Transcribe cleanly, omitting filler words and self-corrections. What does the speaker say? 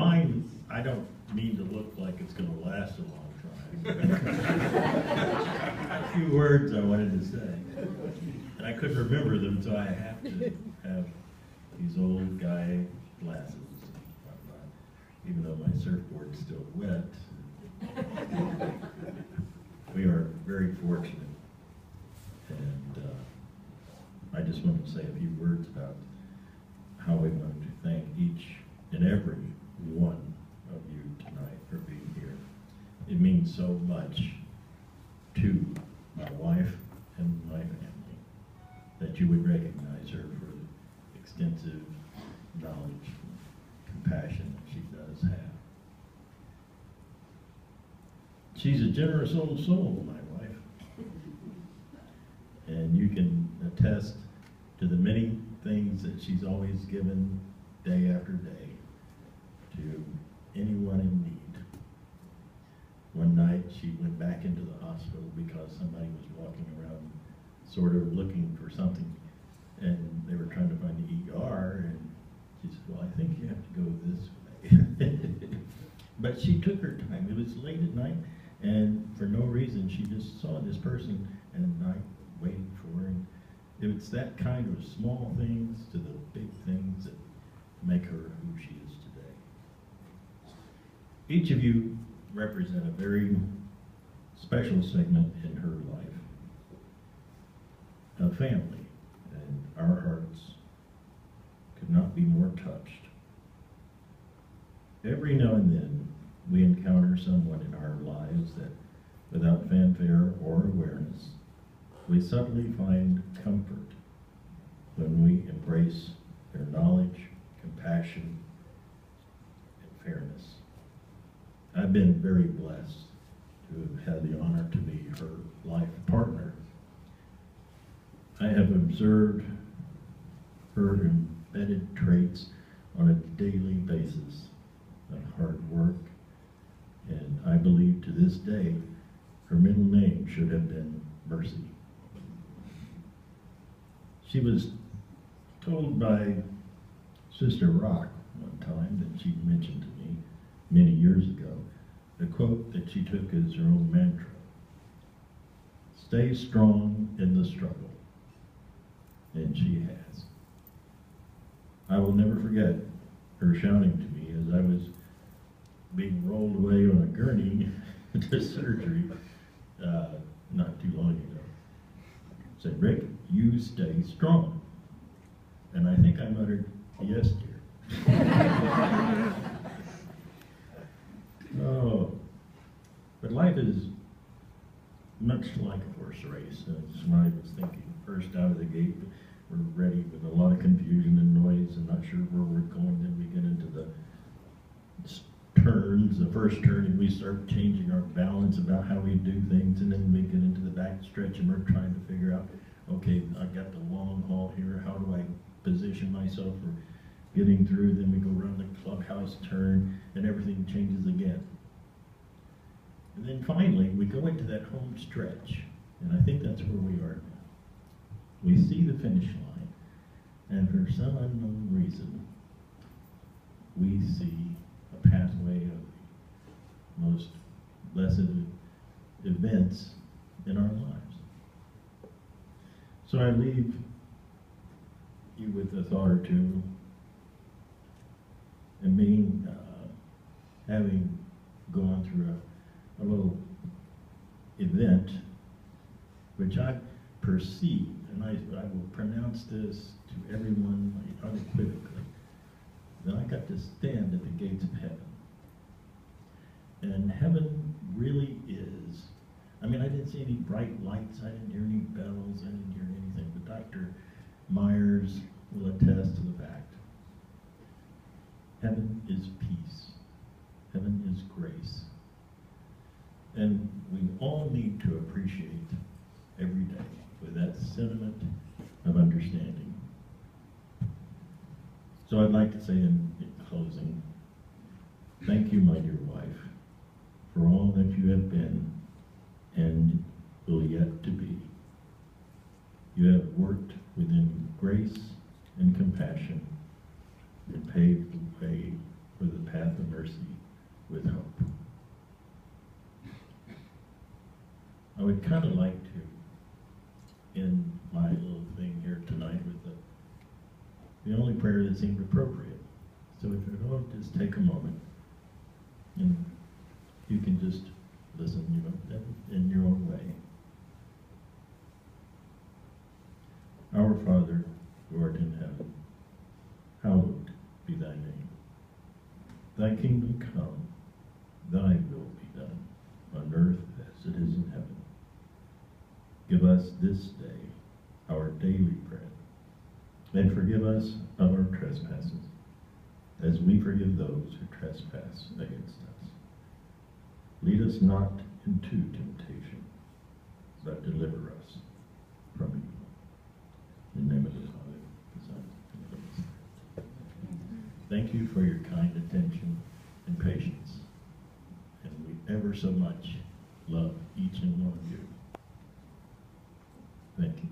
Mine, I don't mean to look like it's going to last a long time. A few words I wanted to say. And I couldn't remember them, so I have to have these old guy glasses. Even though my surfboard's still wet. We are very fortunate. And I just wanted to say a few words about how we want to thank each and every one of you tonight for being here. It means so much to my wife and my family that you would recognize her for the extensive knowledge and compassion that she does have. She's a generous old soul, my wife. And you can attest to the many things that she's always given day after day to anyone in need. One night she went back into the hospital because somebody was walking around sort of looking for something, and they were trying to find the ER, and she said, well, I think you have to go this way. But she took her time. It was late at night, and for no reason, she just saw this person and I waited for her. And it's that kind of small things to the big things that make her who she is today. Each of you represent a very special segment in her life, a family, and our hearts could not be more touched. Every now and then, we encounter someone in our lives that, without fanfare or awareness, we subtly find comfort when we embrace their knowledge, compassion, and fairness. I've been very blessed to have had the honor to be her life partner. I have observed her embedded traits on a daily basis of hard work, and I believe to this day her middle name should have been Mercy. She was told by Sister Rock one time that she mentioned to me many years ago, a quote that she took as her own mantra: stay strong in the struggle. And she has. I will never forget her shouting to me as I was being rolled away on a gurney to surgery not too long ago. Said, Rick, you stay strong. And I think I muttered, yes, dear. Oh, but life is much like a horse race. That's what I was thinking. First out of the gate, we're ready with a lot of confusion and noise and not sure where we're going. Then we get into the turns, the first turn, and we start changing our balance about how we do things, and then we get into the back stretch and we're trying to figure out, okay, I got the long haul here, how do I position myself for getting through? Then we go around the clubhouse turn and everything changes again. And then finally, we go into that home stretch, and I think that's where we are now. We see the finish line, and for some unknown reason, we see a pathway of the most blessed events in our lives. So I leave you with a thought or two, and being, having gone through a little event, which I perceive, and I will pronounce this to everyone unequivocally, that I got to stand at the gates of heaven. And heaven really is, I mean, I didn't see any bright lights, I didn't hear any bells, I didn't hear anything, but Dr. Myers will attest to the fact. Heaven is peace. Heaven is grace. And we all need to appreciate every day with that sentiment of understanding. So I'd like to say in closing, thank you, my dear wife, for all that you have been and will yet to be. You have worked within grace and compassion and paved the way for the path of mercy mercy with hope. I would kind of like to end my little thing here tonight with the only prayer that seemed appropriate. So if you're going to just take a moment, and you can just listen, in your own way. Our Father, who art in heaven, hallowed be thy name. Thy kingdom come, thy will be done, on earth as it is in heaven. Give us this day our daily bread, and forgive us of our trespasses, as we forgive those who trespass against us. Lead us not into temptation, but deliver us from evil. In the name of the Father, the Son, and the Holy Spirit. Thank you for your kind attention and patience. And we ever so much love each and one of you. Thank you.